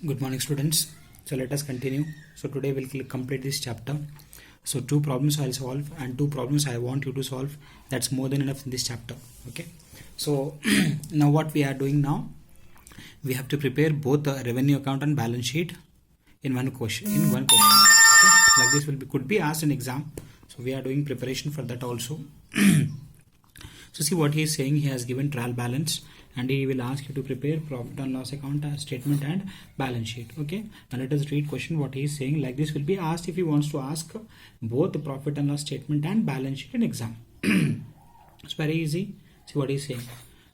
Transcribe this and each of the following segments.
Good morning, students. So let us continue. So today we'll complete this chapter. So 2 problems I'll solve and 2 problems I want you to solve. That's more than enough in this chapter. Okay. So now what we are doing now, we have to prepare both the revenue account and balance sheet in one question. Okay? Like this could be asked in exam. So we are doing preparation for that also. So see what he is saying. He has given trial balance and he will ask you to prepare profit and loss account statement and balance sheet. Okay, now let us read question what he is saying. Like this will be asked if he wants to ask both the profit and loss statement and balance sheet in exam. It's very easy. See what he is saying.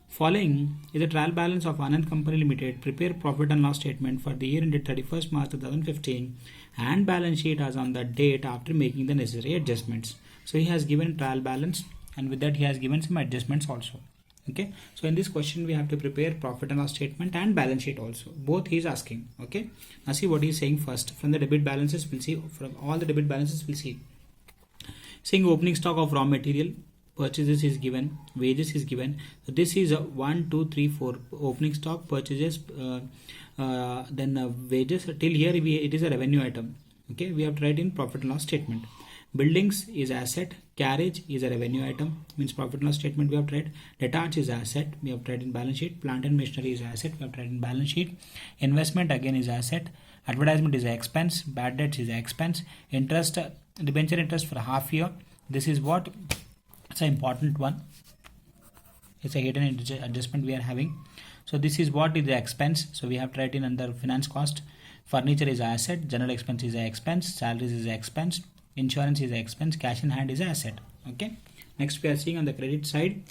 Following is the trial balance of Anand Company Limited. Prepare profit and loss statement for the year ended 31st March 2015 and balance sheet as on the date after making the necessary adjustments. So he has given trial balance and with that he has given some adjustments also. Okay, so in this question we have to prepare profit and loss statement and balance sheet also. Both he is asking. Okay, now see what he is saying first. From the debit balances we'll see. From all the debit balances we'll see. Saying opening stock of raw material, purchases is given, wages is given. So this is a 1, 2, 3, 4 opening stock, purchases, then wages. Till here it is a revenue item. Okay, we have to write in profit and loss statement. Buildings is asset, carriage is a revenue item, means profit and loss statement we have tried. Debtors is asset, we have tried in balance sheet. Plant and machinery is asset, we have tried in balance sheet. Investment again is asset. Advertisement is an expense. Bad debts is an expense. Interest, debenture interest for half year. This is what? It's an important one. It's a hidden adjustment we are having. So this is what is the expense. So we have tried in under finance cost. Furniture is an asset. General expense is an expense. Salaries is an expense. Insurance is an expense. Cash in hand is an asset. Okay. Next we are seeing on the credit side,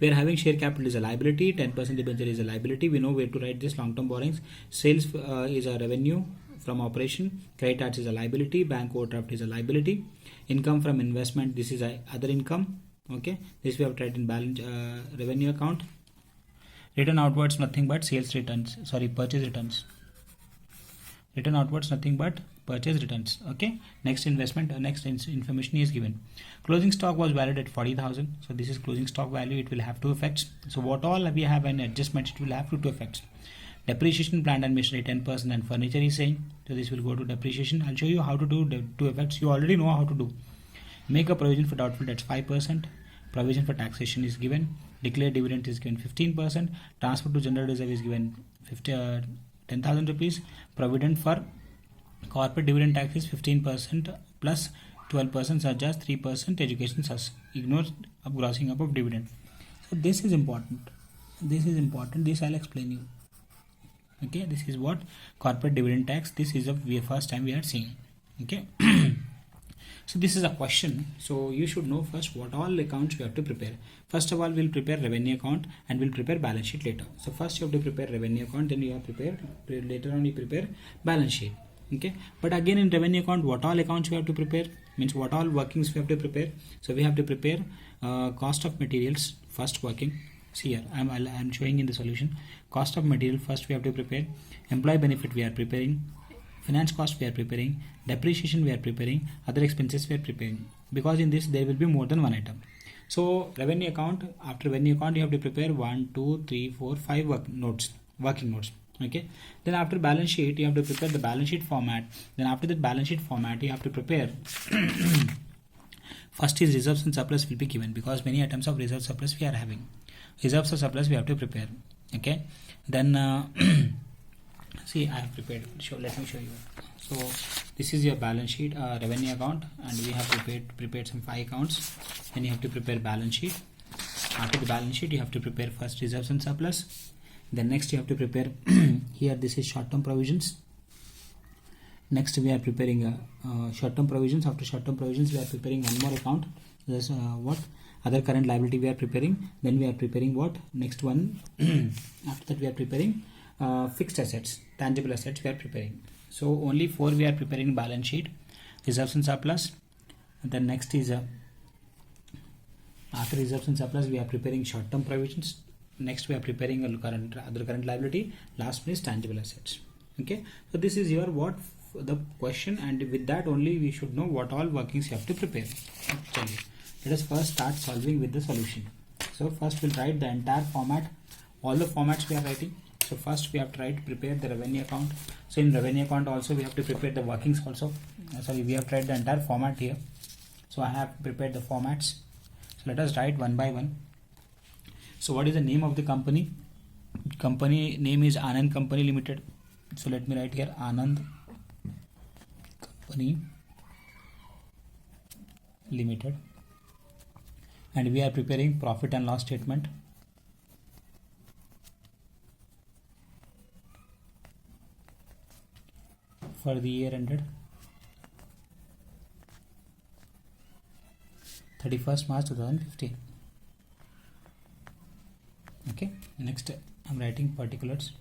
we are having share capital is a liability. 10% debenture is a liability. We know where to write this. Long term borrowings. Sales is a revenue from operation. Credit is a liability. Bank overdraft is a liability. Income from investment, this is a other income. Okay, this we have tried in balance revenue account. Return outwards nothing but sales returns, purchase returns. Return outwards nothing but purchase returns. Okay, next investment, next information is given. Closing stock was valued at 40,000. So this is closing stock value. It will have 2 effects. So what all we have an adjustment, it will have 2 effects. Depreciation, plant and machinery 10% and furniture is saying. So this will go to depreciation. I'll show you how to do the 2 effects. You already know how to do. Make a provision for doubtful debts 5%. Provision for taxation is given. Declared dividend is given 15%. Transfer to general reserve is given 10,000 rupees. Provident for corporate dividend tax is 15% plus 12% such as 3% education such. Ignore grossing up of dividend. So this is important. This is important. This I'll explain you. Okay, this is what corporate dividend tax. This is the first time we are seeing. Okay. So this is a question. So you should know first what all accounts you have to prepare. First of all, we'll prepare revenue account and we'll prepare balance sheet later. So first you have to prepare revenue account, then you have to prepare, later on you prepare balance sheet. Okay. But again in revenue account, what all accounts you have to prepare, means what all workings we have to prepare. So we have to prepare cost of materials, first working. See here, I'm showing in the solution. Cost of material first we have to prepare. Employee benefit we are preparing. Finance cost we are preparing. Depreciation we are preparing. Other expenses we are preparing. Because in this there will be more than one item. So revenue account, after revenue account you have to prepare 1, 2, 3, 4, 5 working notes. Okay. Then after balance sheet you have to prepare the balance sheet format. Then after that balance sheet format you have to prepare first is reserves and surplus will be given because many items of reserve surplus we are having. Reserves or surplus we have to prepare. Okay. Then see I have prepared. Let me show you. So this is your balance sheet, revenue account, and we have prepared some 5 accounts. Then you have to prepare balance sheet. After the balance sheet you have to prepare first reserves and surplus. Then next you have to prepare here this is short term provisions. Next we are preparing short term provisions. After short term provisions we are preparing one more account. There's what other current liability we are preparing. Then we are preparing what next one. After that we are preparing fixed assets, tangible assets we are preparing. So only 4 we are preparing balance sheet, reserves and surplus. And then next is after reserves and surplus we are preparing short term provisions. Next we are preparing other current liability. Last one is tangible assets. Okay, so this is your what the question, and with that only we should know what all workings you have to prepare. Actually, let us first start solving with the solution. So first we'll write the entire format, all the formats we are writing. So first we have to prepare the revenue account. So in revenue account also we have to prepare the workings also. Sorry, we have tried the entire format here. So I have prepared the formats. So let us write one by one. So what is the name of the company? Company name is Anand Company Limited. So let me write here Anand Company Limited. And we are preparing profit and loss statement. For the year ended 31st March 2015. Okay, next I'm writing particulars,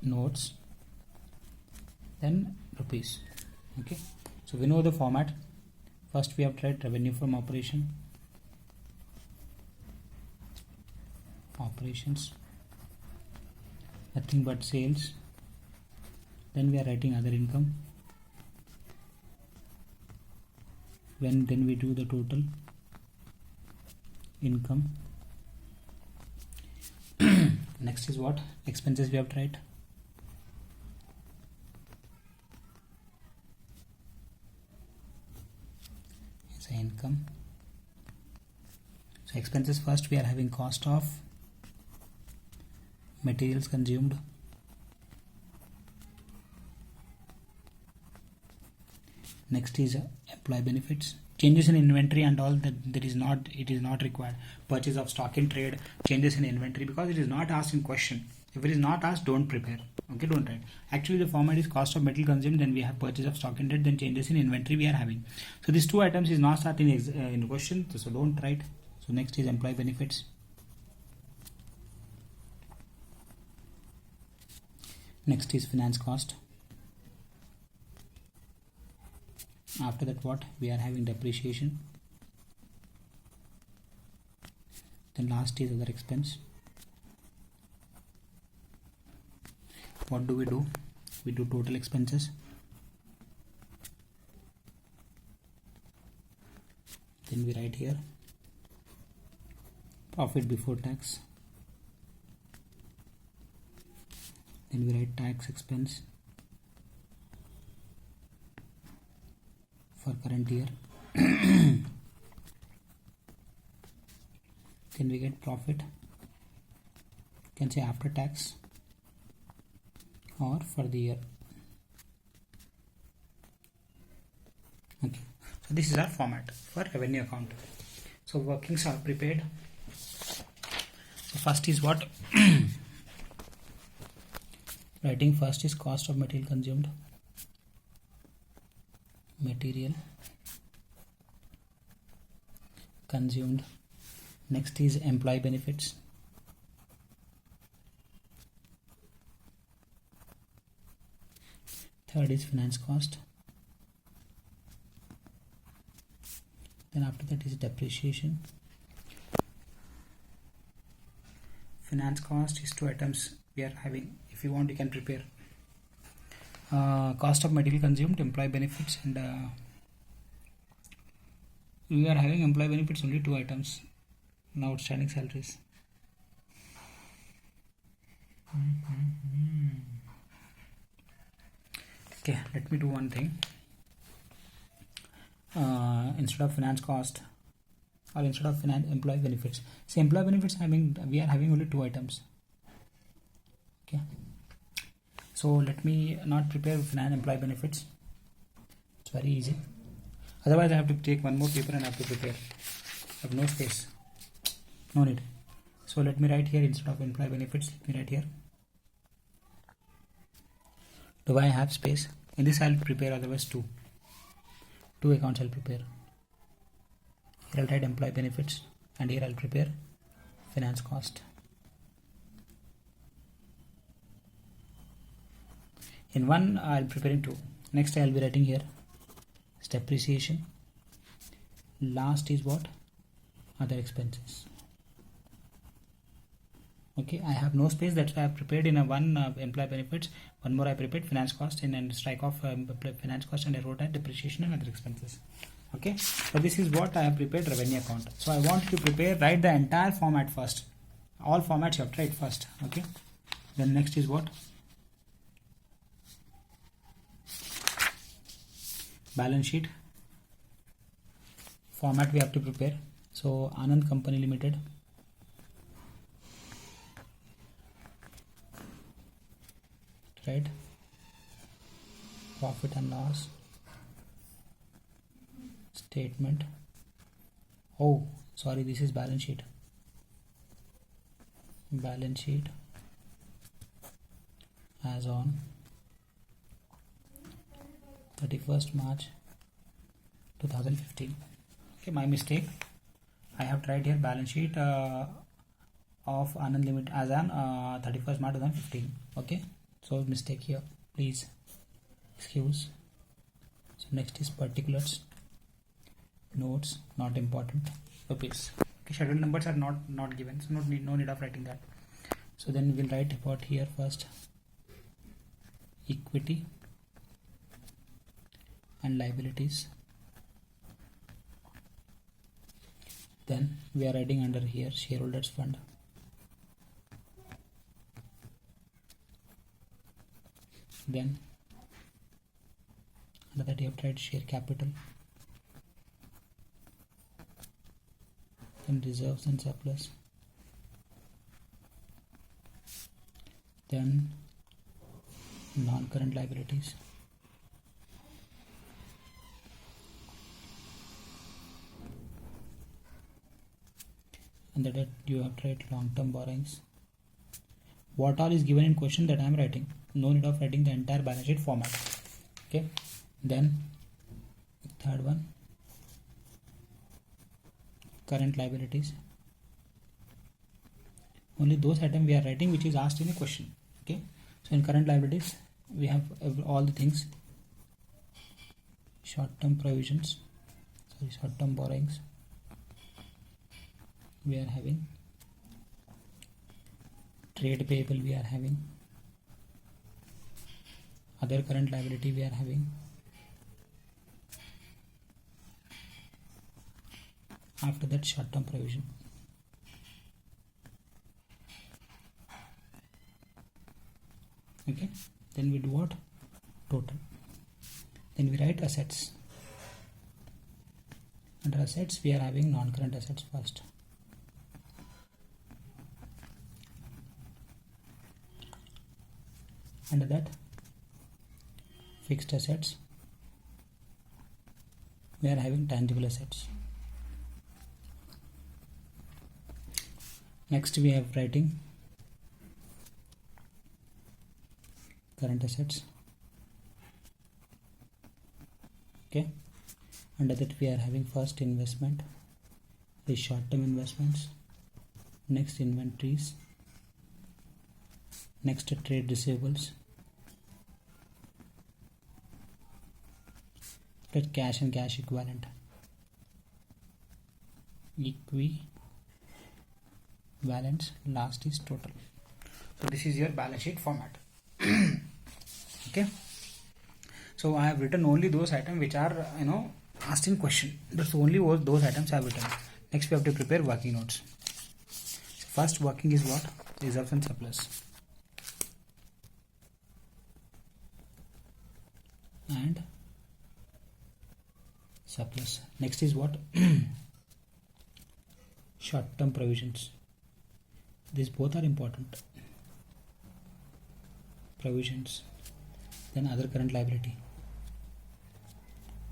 notes, then rupees. Okay, so we know the format. First we have to write revenue from operations, nothing but sales. Then we are writing other income. Then we do the total income. Next is what? Expenses we have to write. It's an income. So expenses first we are having cost of materials consumed, next is employee benefits, changes in inventory and all that it is not required. Purchase of stock in trade, changes in inventory, because it is not asked in question. If it is not asked, don't prepare. Okay, don't write. Actually the format is cost of material consumed, then we have purchase of stock in trade, then changes in inventory we are having. So these two items is not starting in question, so don't write. So next is employee benefits. Next is finance cost. After that what? We are having depreciation. Then last is other expense. What do? We do total expenses. Then we write here profit before tax. Then we write tax expense for current year. Then we get profit, you can say after tax or for the year. Okay, so this is our format for revenue account. So workings are prepared. So first is what? Writing first is cost of material consumed. Material consumed. Next is employee benefits. Third is finance cost. Then after that is depreciation. Finance cost is two items we are having. If you want, you can prepare cost of material consumed, employee benefits, and we are having employee benefits only two items. Now outstanding salaries. Okay, let me do one thing. Instead of finance cost or instead of employee benefits, see employee benefits we are having only two items. Okay, so let me not prepare finance employee benefits. It's very easy. Otherwise I have to take one more paper and I have to prepare. I have no space. No need. So let me write here instead of employee benefits. Let me write here. Do I have space? In this I'll prepare otherwise two accounts I'll prepare. Here I'll write employee benefits and here I'll prepare finance cost. In one I'll preparing two. Next I'll be writing here depreciation. Last is what? Other expenses. Okay, I have no space, that's why I have prepared in a one employee benefits, one more I prepared finance cost and strike off finance cost, and I wrote at depreciation and other expenses. Okay, so this is what I have prepared revenue account. So I want you to write the entire format first. all formats you have tried first. Okay, then next is what? Balance sheet format we have to prepare. So Anand Company Limited, right? Profit and loss statement. Oh, sorry, this is balance sheet. Balance sheet as on 31st March 2015. Okay, my mistake. I have tried here balance sheet of Anand Limited as on 31st March 2015. Okay, so mistake here, please excuse. So next is particulars, notes, not important, rupees. Okay, schedule numbers are not given, so no need of writing that. So then we'll write about here first equity and liabilities. Then we are writing under here shareholders fund. Then under that you have tried share capital. Then reserves and surplus. Then non-current liabilities. And that you have tried long-term borrowings. What all is given in question that I am writing. No need of writing the entire balance sheet format. Okay. Then third one, current liabilities. Only those items we are writing which is asked in a question. Okay. So in current liabilities we have all the things. Short-term provisions. Sorry, short-term borrowings. We are having trade payable, we are having other current liability, we are having after that short-term provision. Okay, then we do what? Total. Then we write assets. Under assets we are having non-current assets first. Under that fixed assets we are having tangible assets. Next we have writing current assets. Okay, under that we are having first investment, the short-term investments, next inventories, next trade receivables, that cash and cash equivalent, equivalence, last is total. So this is your balance sheet format. Okay, so I have written only those items which are asked in question. That's only those items I have written. Next we have to prepare working notes. So first working is what? Reserves and surplus. And surplus. Next is what? Short-term provisions. These both are important. Provisions. Then other current liability.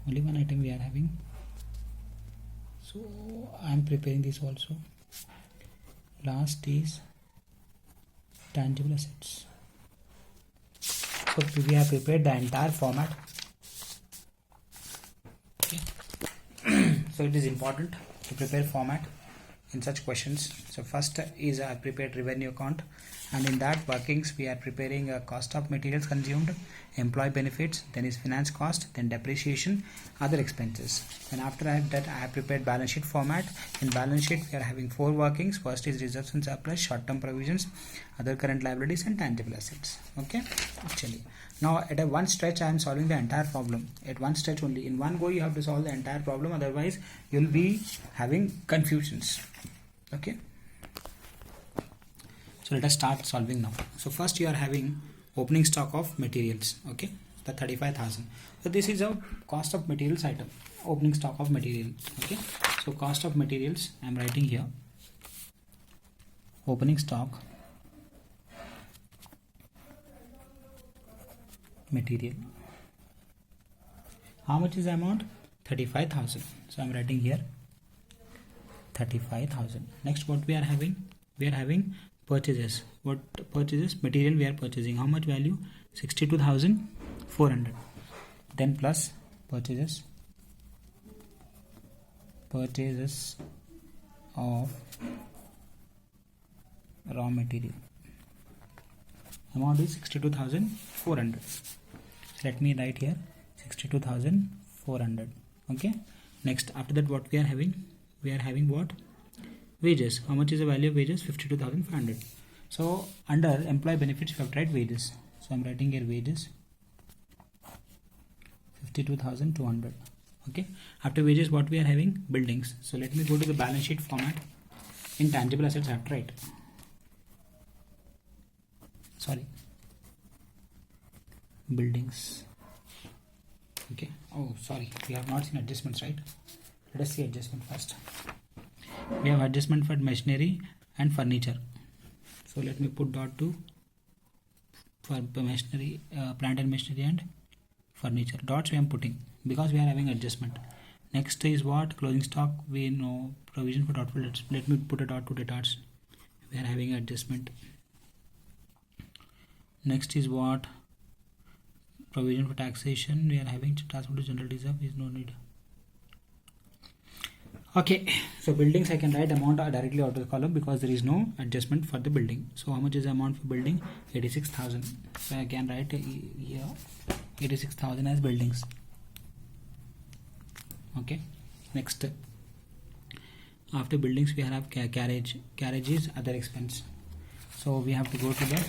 Only one item we are having. So I am preparing this also. Last is tangible assets. So we have prepared the entire format. Okay. So it is important to prepare format in such questions. So first is I prepared revenue account, and in that workings we are preparing a cost of materials consumed, employee benefits, then is finance cost, then depreciation, other expenses. And after that I have prepared balance sheet format. In balance sheet we are having 4 workings. First is reserves and surplus, short-term provisions, other current liabilities, and tangible assets. Okay, actually now at a one stretch I am solving the entire problem. At one stretch only, in one go you have to solve the entire problem, otherwise you will be having confusions. Okay, So let us start solving now. So first you are having opening stock of materials, okay, the 35,000. So this is a cost of materials item, opening stock of material, okay. So cost of materials I am writing here, opening stock material. How much is the amount? 35,000. So I am writing here 35,000. Next, what we are having? We are having purchases. What purchases? Material we are purchasing. How much value? 62,400. Then plus purchases of raw material. Amount is 62,400. So let me write here 62,400. Okay. Next, after that, what we are having? We are having what? Wages. How much is the value of wages? 52,500. So under employee benefits, we have to write wages. So I am writing here wages 52,200. Okay. After wages, what we are having? Buildings. So let me go to the balance sheet format. Intangible assets I have to write. Sorry. Buildings. Okay. Oh, sorry. We have not seen adjustments, right? Let us see adjustment first. We have adjustment for machinery and furniture. So let me put dot to for machinery, plant and machinery and furniture. Dots we am putting because we are having adjustment. Next is what? Closing stock. We know provision for doubtful debts. Let me put a dot to debtors. We are having adjustment. Next is what? Provision for taxation. We are having transfer to general reserve. Is no need. Okay, so buildings I can write amount directly out of the column because there is no adjustment for the building. So how much is the amount for building? 86,000. So I can write here 86,000 as buildings. Okay. Next, after buildings we have carriage. Carriage is other expense. So we have to go to the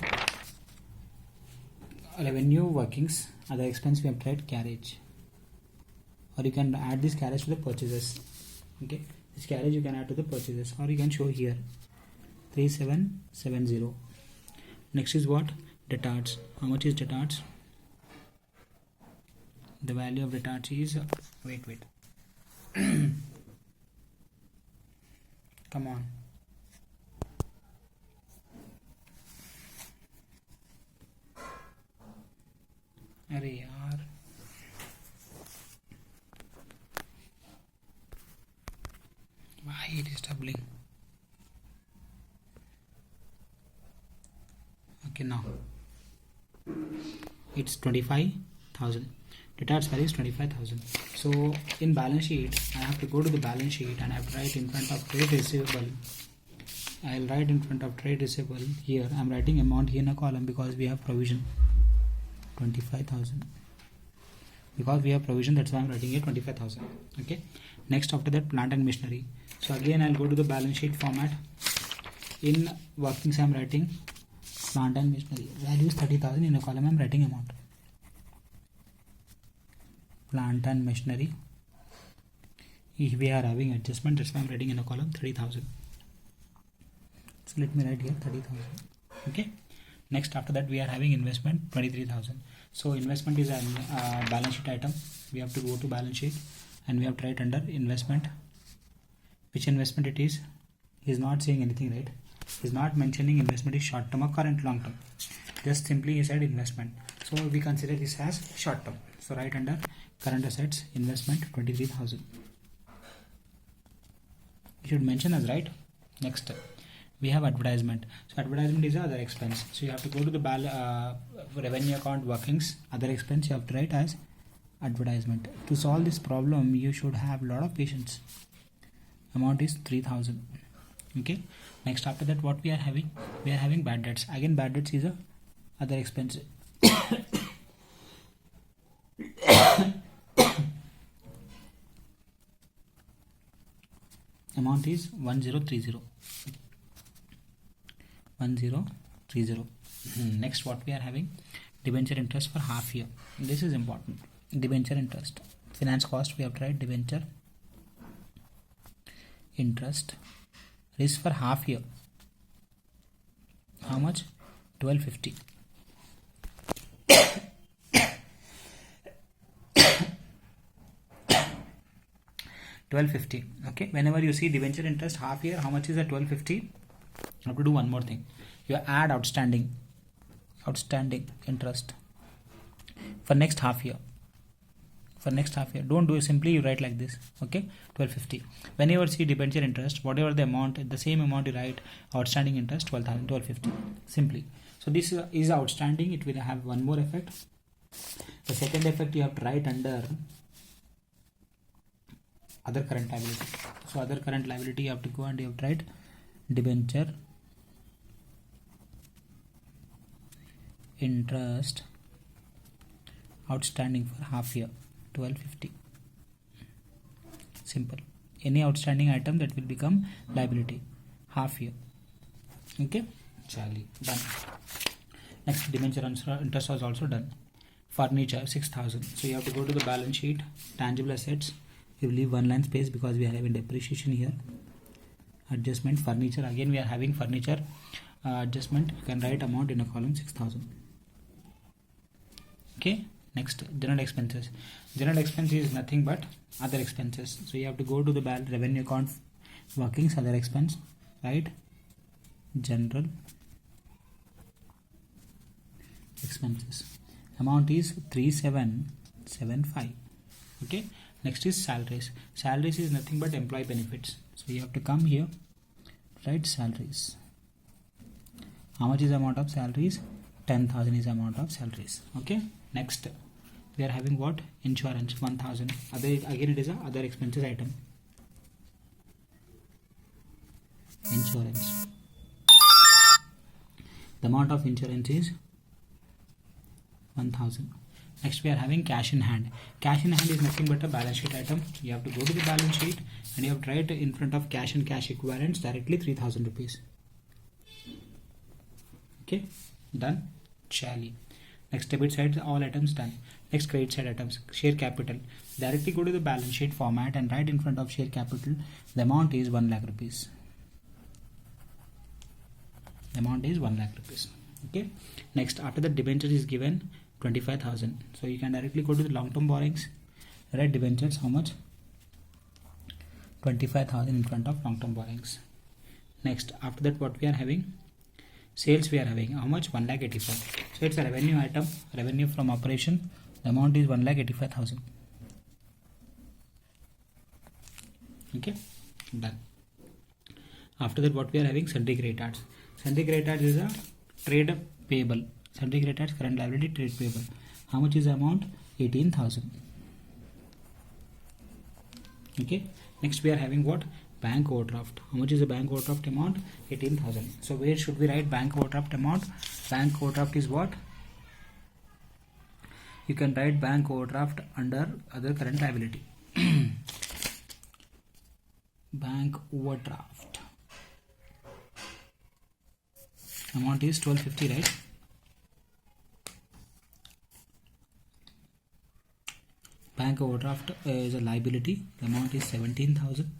revenue workings. Other expense we have to write carriage. Or you can add this carriage to the purchases. Okay, this carriage you can add to the purchases, or you can show here 3770. Next is what? Debtors. How much is debtors? The value of debtors is wait come on, अरे यार why it is doubling? Okay, now it's 25,000. Debtors value is 25,000. So in balance sheet I have to go to the balance sheet and I have to write in front of trade receivable. I'll write in front of trade receivable. Here I'm writing amount here in a column because we have provision 25,000. Because we have provision, that's why I'm writing here 25,000. Okay. Next, after that, plant and machinery. So again I'll go to the balance sheet format. In workings I'm writing plant and machinery. Value is 30,000. In a column I'm writing amount. Plant and machinery. If we are having adjustment, that's why I'm writing in a column 30,000. So let me write here 30,000. Okay. Next, after that, we are having investment 23,000. So investment is a balance sheet item. We have to go to balance sheet and we have to write under investment. Which investment it is? He is not saying anything, right? He is not mentioning investment is short term or current long term. Just simply he said investment. So we consider this as short term. So write under current assets investment 23,000. You should mention as right. Next, we have advertisement. So advertisement is other expense. So you have to go to the revenue account workings, other expense you have to write as advertisement. To solve this problem you should have a lot of patience. Amount is 3,000. Okay. Next, after that, what we are having? We are having bad debts. Again bad debts is a other expense. Amount is 1030. 1030. Next, what we are having? Debenture interest for half year. This is important. Debenture interest. Finance cost we have to write debenture interest is for half year. how much? 1250. 1250. Okay, whenever you see debenture interest half year, how much is the 1250? You have to do one more thing. You add outstanding interest for next half year. Don't do it simply, you write like this. Okay, 1250. Whenever see debenture interest, whatever the amount, the same amount you write outstanding interest 1250 simply. So this is outstanding. It will have one more effect. The second effect you have to write under other current liability. So other current liability, you have to go and you have to write debenture interest outstanding for half year 1250. Simple. Any outstanding item that will become liability half year. Okay, Charlie, done. Next, debenture interest was also done. Furniture 6,000. So you have to go to the balance sheet, tangible assets. You will leave one line space because we are having depreciation here. Adjustment furniture, again we are having furniture adjustment. You can write amount in a column 6,000. Okay, next, general expenses. General expense is nothing but other expenses. So you have to go to the revenue account workings, other expense, right? General expenses. Amount is 3775. Okay, next is salaries. Salaries is nothing but employee benefits. So you have to come here, write salaries. How much is the amount of salaries? 10,000 is the amount of salaries. Okay, next we are having what? Insurance 1,000. Other, again it is a other expenses item. Insurance. The amount of insurance is 1,000. Next we are having cash in hand. Cash in hand is nothing but a balance sheet item. So you have to go to the balance sheet and you have to write in front of cash and cash equivalents directly 3,000 rupees. Okay, done. Tally. Next, debit side, all items done. Next, credit side items. Share capital. Directly go to the balance sheet format and write in front of share capital. The amount is 1 lakh rupees. The amount is 1 lakh rupees. Okay. Next, after the debenture is given 25,000. So you can directly go to the long-term borrowings. Write debentures. How much? 25,000 in front of long-term borrowings. Next, after that, what we are having? Sales we are having. How much? 1,85,000. So it's a revenue item. Revenue from operation. The amount is 1,85,000. Okay, done. After that, what we are having? Sundry creditors. Sundry creditors is a trade payable. Sundry creditors, current liability, trade payable. How much is the amount? 18,000. Okay. Next we are having what? Bank overdraft. How much is the bank overdraft amount? 18,000. So where should we write bank overdraft amount? Bank overdraft is what? You can write bank overdraft under other current liability. Bank overdraft. Amount is 1250, right? Bank overdraft is a liability. The amount is 17,000.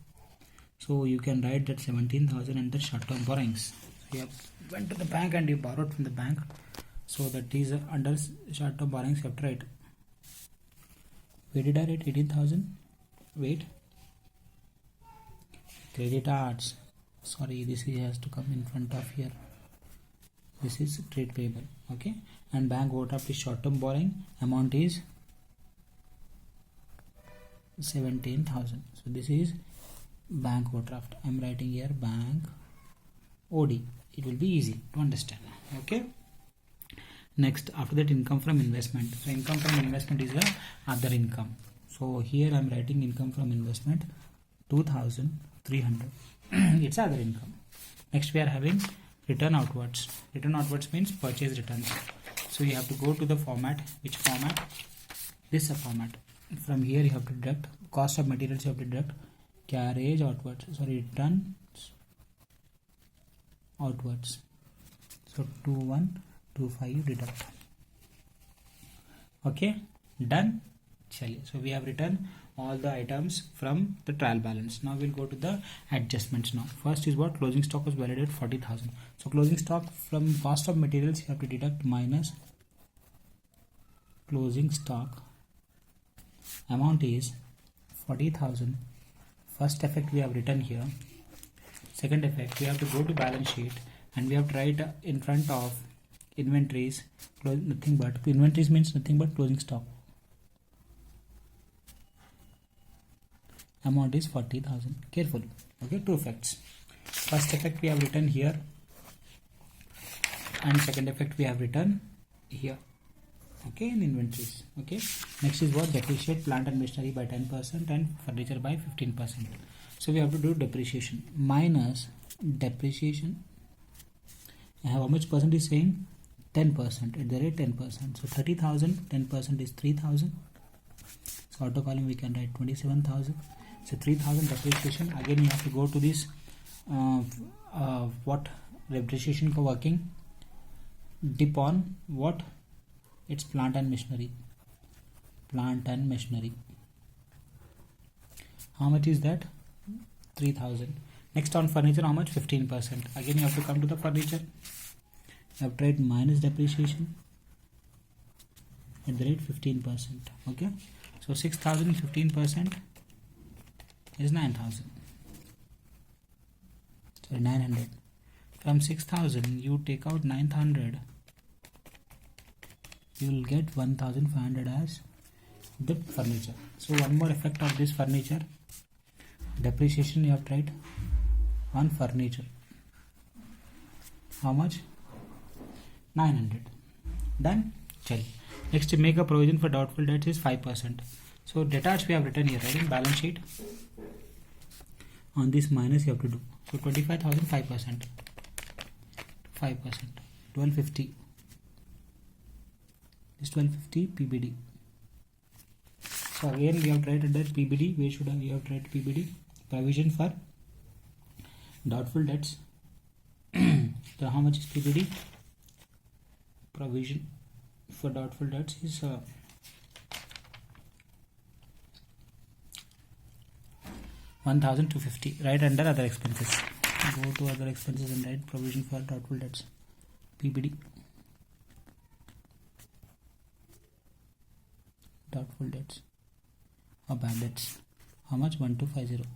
So you can write that 17,000 under short-term borrowings. So you have went to the bank and you borrowed from the bank. So that is under short-term borrowings. You have to write. Where did I write 18,000? Wait. Creditors. Sorry, this has to come in front of here. This is trade payable. Okay. And bank overdraft is short-term borrowing. Amount is 17,000. So this is bank overdraft. I am writing here bank OD. It will be easy to understand. Okay. Next, after that, income from investment. So income from investment is a other income. So here I am writing income from investment 2,300. It's other income. Next we are having return outwards. Return outwards means purchase returns. So you have to go to the format. Which format? This format. From here you have to deduct cost of materials. You have to deduct carriage outwards. Sorry, returns outwards. So 2125 deduct. Okay, done. चलिए, so we have written all the items from the trial balance. Now we'll go to the adjustments. Now first is what? Closing stock was valued at 40,000. So closing stock, from cost of materials you have to deduct minus closing stock. Amount is 40,000. First effect we have written here. Second effect, we have to go to balance sheet and we have to write in front of inventories, nothing but inventories means nothing but closing stock. Amount is 40,000. Careful. Okay, two effects. First effect we have written here and second effect we have written here. Okay, in inventories. Okay, next is what? Depreciate plant and machinery by 10% and furniture by 15%. So we have to do depreciation minus depreciation. How much percent is saying? 10% at the rate 10%. So 30,000, 10% is 3,000. So auto column we can write 27,000. So 3,000 depreciation. Again you have to go to this what depreciation for working, dip on what? It's plant and machinery. Plant and machinery. How much is that? 3,000. Next on furniture, how much? 15%. Again you have to come to the furniture. You have to write minus depreciation at the rate 15%. Okay. So 6,000 15% is 9,000. Sorry, 900. From 6,000 you take out 900. You will get 1,500 as the furniture. So one more effect of this furniture, depreciation you have to write on furniture. How much? 900. Done. Chal. Next, to make a provision for doubtful debts is 5%. So debtors we have written here, right, in balance sheet. On this minus you have to do. So 25,000 5%. 1250. Is 1250 PBD. So again we have to write under PBD. Where should we have to write PBD? Provision for doubtful debts. So how much is PBD? Provision for doubtful debts is 1,250. Right under other expenses. Go to other expenses and write provision for doubtful debts. PBD. Doubtful debts or bad debts. How much? 1,250.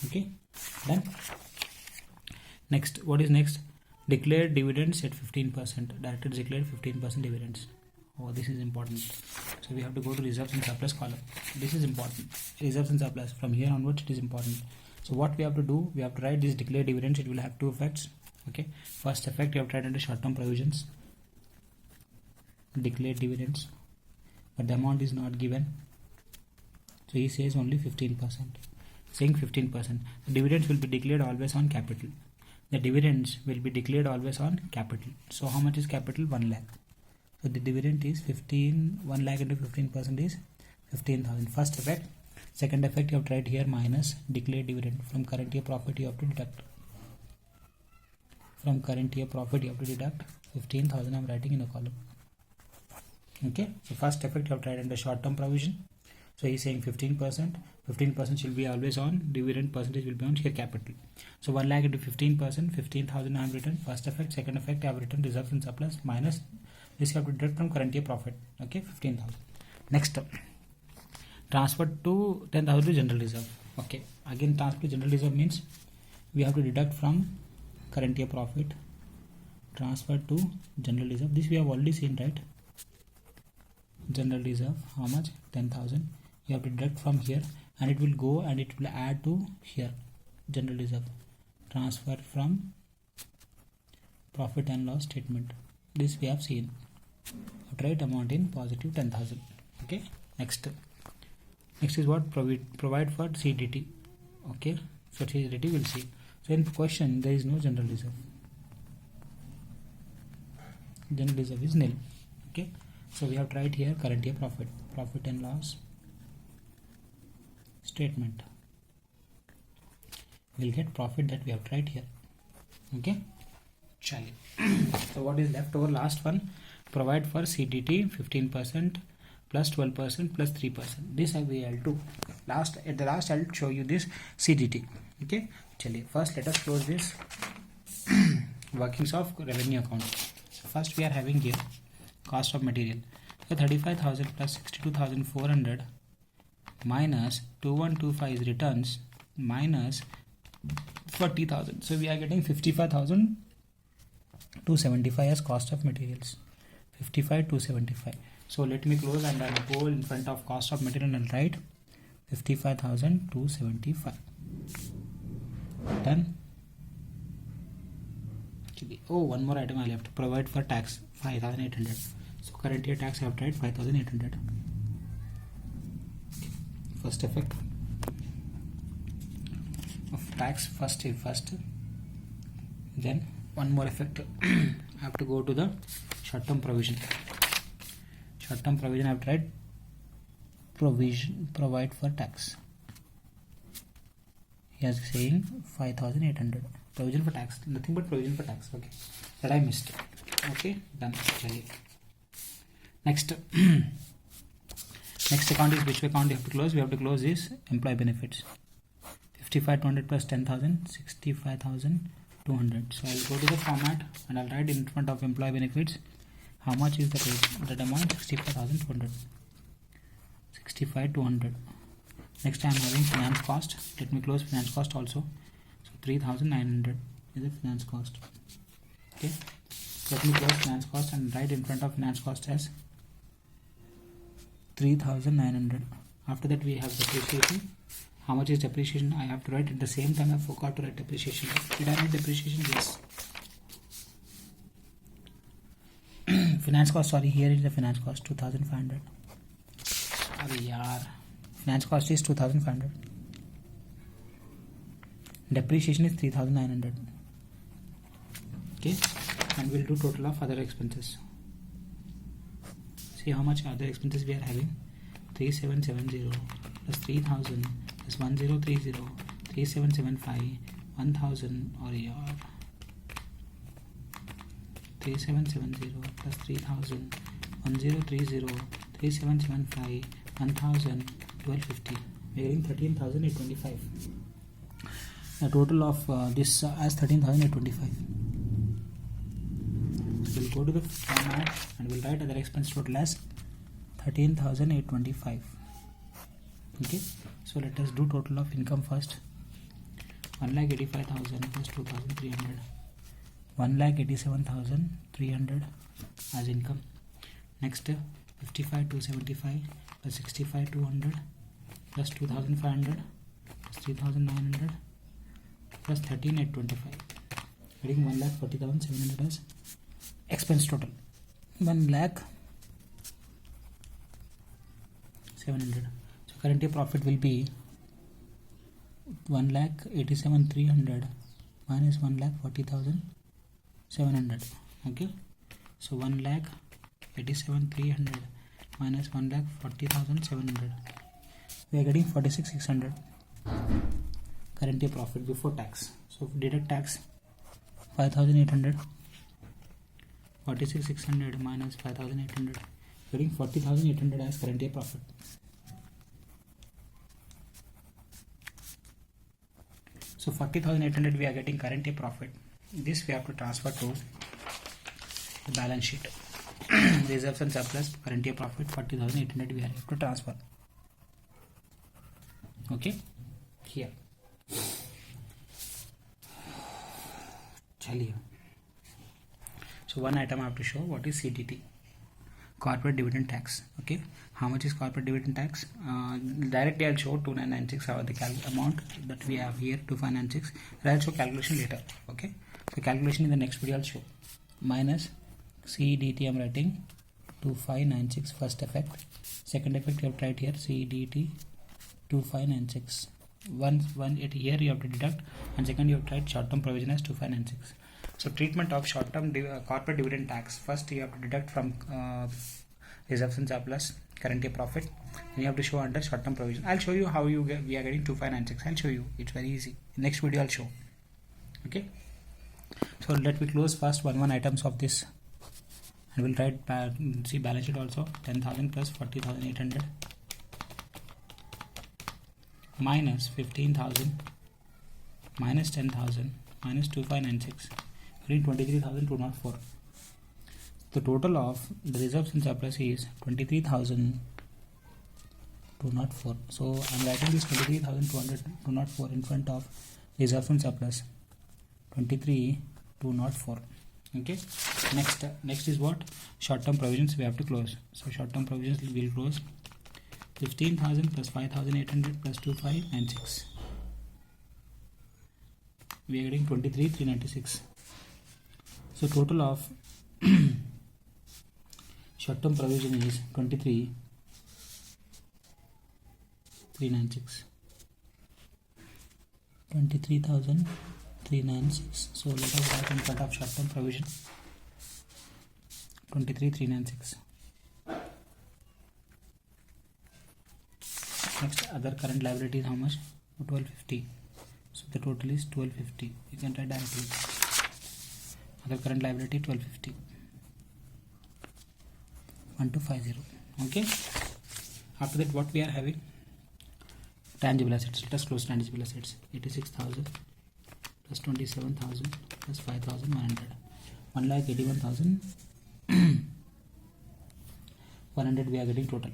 Okay, done. Next, what is next? Declare dividends at 15%. Directors declared 15% dividends. Oh, this is important. So we have to go to reserves and surplus column. This is important. Reserves and surplus. From here onwards, it is important. So what we have to do? We have to write this declare dividends. It will have two effects. Okay. First effect, you have to write under short-term provisions. Declare dividends. But the amount is not given, so he says only 15%. Saying 15%. The dividends will be declared always on capital. The dividends will be declared always on capital. So how much is capital? 1 lakh. So the dividend is 1 lakh into 15% is 15,000. First effect. Second effect, you have to write here minus declared dividend. From current year profit you have to deduct. From current year profit you have to deduct 15,000. I am writing in a column. Okay, so first effect you have tried under short-term provision. So he is saying 15%. 15% should be always on. Dividend percentage will be on here capital. So 1 lakh into 15%, 15,000 I have written. First effect. Second effect I have written reserves and surplus minus this you have to deduct from current year profit. Okay, 15,000. Next, transfer to 10,000 to general reserve. Okay, again transfer to general reserve means we have to deduct from current year profit. Transfer to general reserve. This we have already seen, right? General reserve, how much? 10,000. You have to deduct from here and it will go and it will add to here. General reserve. Transfer from profit and loss statement. This we have seen. Right amount in positive 10,000. Okay. Next is what? Provide for CDT. Okay. So CDT we'll see. So in question there is no general reserve. General reserve is nil. Okay. So we have tried here current year profit and loss statement. We'll get profit that we have tried here. Okay. Chali. So what is left over? Last one. Provide for CDT 15% plus 12% plus 3%. This I will do. At the last I'll show you this CDT. Okay. Chaliye, first let us close this workings of revenue account. So first we are having here cost of material. So 35,000 plus 62,400 minus 2125 is returns minus 40,000. So we are getting 55,275 as cost of materials. 55,275. So let me close and I'll go in front of cost of material and write 55,275. Done. Oh, one more item I left. Provide for tax 5,800. So current year tax I have to write 5,800. First effect of tax, first. Then one more effect. I have to go to the short-term provision. Short-term provision I have to write provide for tax. He is saying 5,800. Provision for tax, nothing but provision for tax. Okay, that I missed. Okay, done. Next account is which account you have to close? We have to close this employee benefits. 55,200 plus 10,000, 65,200. So I'll go to the format and I'll write in front of employee benefits how much is the amount. 65,200. 65,200. Next I'm having finance cost. Let me close finance cost also. So 3,900 is the finance cost. Okay. Let me close finance cost and write in front of finance cost as 3,900. After that we have depreciation. How much is depreciation? I have to write at the same time. I forgot to write depreciation. Did I write depreciation? Yes. Finance cost, sorry, here is the finance cost 2,500. Sorry, yaar. Finance cost is 2,500. Depreciation is 3,900. Okay, and we'll do total of other expenses. See how much other expenses we are having. 3,770 plus 3,000 plus 1,030, 3,775, 1,000 or yaar. 3,770 plus 3,000, 1,030, 3,775, 1,000, 1,250. We are getting 13,825. The total of this as 13,825. So we'll go to the format and we'll write other expense total as 13,825. Okay, so let us do total of income first. 1,85,000 plus 2,300. 1,87,300 as income. Next 55,275 plus 65,200 plus 2,500 plus 3,900 plus 13,825. Getting 1,40,700 as expense total. 1,07,000. So current year profit will be 1,87,300 minus 1,40,700. Okay, so 1,87,300 minus 1,40,700. We are getting 46,600 current year profit before tax. So deduct tax 5,800. 46,600 minus 5,800. Getting 40,800 as current year profit. So 40,800 we are getting current year profit. This we have to transfer to the balance sheet. Reserves and surplus, current year profit 40,800 we have to transfer. Okay, here. Chaliye. So one item I have to show. What is CDT? Corporate dividend tax. Okay, how much is corporate dividend tax? Directly I'll show 2,996 the amount that we have here 2,596. I'll show calculation later. Okay, so calculation in the next video I'll show. Minus CDT I'm writing 2,596 first effect. Second effect you have to write here CDT 2,596. One here you have to deduct, and second you have to write short term provision as 2,596. So treatment of short term corporate dividend tax. First you have to deduct from reserves and surplus, current year profit, and you have to show under short term provision. I'll show you how we are getting 2,596. I'll show you. It's very easy. Next video I'll show. Okay. So let me close first one items of this and we'll write see balance sheet also. 10,000 plus 40,800 minus 15,000 minus 10,000 minus 2596, getting 23,204. The total of the reserves and surplus is 23,204. So I'm writing this 23,204 in front of reserves and surplus. 23,204. Okay. Next is what? Short-term provisions we have to close. So short-term provisions will close 15,000 plus 5,800 plus 2596. We are getting 23,396. So total of short-term provision is 23,396. 23,396. So let us write in front of short-term provision 23,396. Next, other current liabilities, how much? 1250. So the total is 1250. You can write directly. Other current liability 1250. 1250. Okay. After that, what we are having? Tangible assets. Let us close tangible assets. 86,000 plus 27,000 plus 5,100. 1,81,100 we are getting total.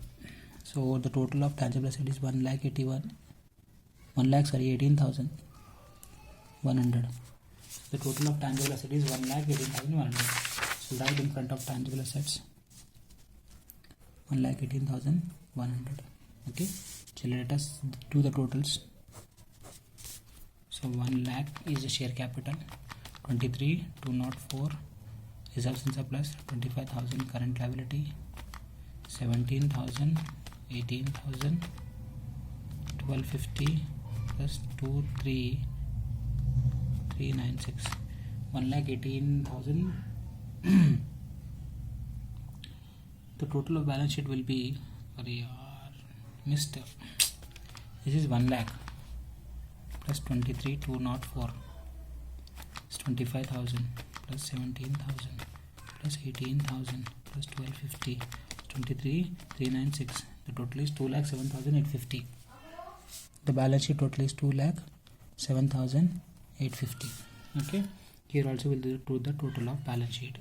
So the total of tangible asset is 18,100. The total of tangible asset is 1,18,100. So write in front of tangible assets 1,18,100. Okay. So let us do the totals. So 1 lakh is the share capital, 23,204 reserves and surplus, 25,000 current liability, 17,000, 18,000, 1250 plus 23,396, 1,18,000. The total of balance sheet will be, this is 1 lakh plus 23,204 is 25,000 plus 17,000 plus 18,000 plus 1250 23,396. The total is 2,07,850. The balance sheet total is 2,07,850. Okay. Here also we'll do the total of balance sheet.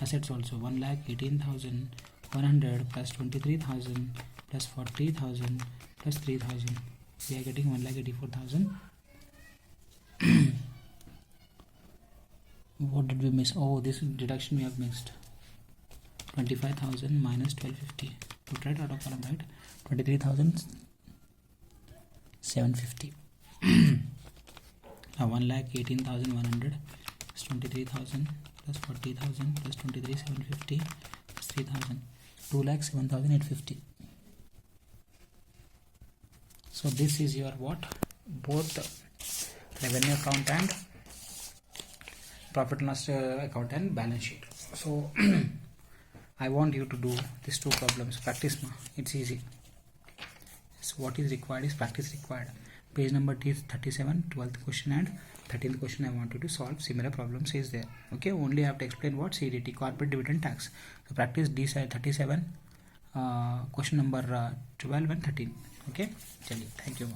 Assets also 1,18,100 plus 23,000 plus 40,000 plus 3,000. We are getting 1,84,000. What did we miss? Oh, this deduction we have missed. 25,000 minus 1250. Put right out of column, right? 23,750. 1,18,100 plus 23,000 plus 40,000 plus 23,750 plus 3,000. 2,07,850. So this is your what? Both revenue account and profit and loss account and balance sheet. So I want you to do these two problems. Practice ma. It's easy. So what is required is practice required. Page number 37, 12th question and 13th question I want you to solve. Similar problems is there. Okay, only I have to explain what CDT, corporate dividend tax. So practice D side 37, question number 12 and 13. Okay, thank you.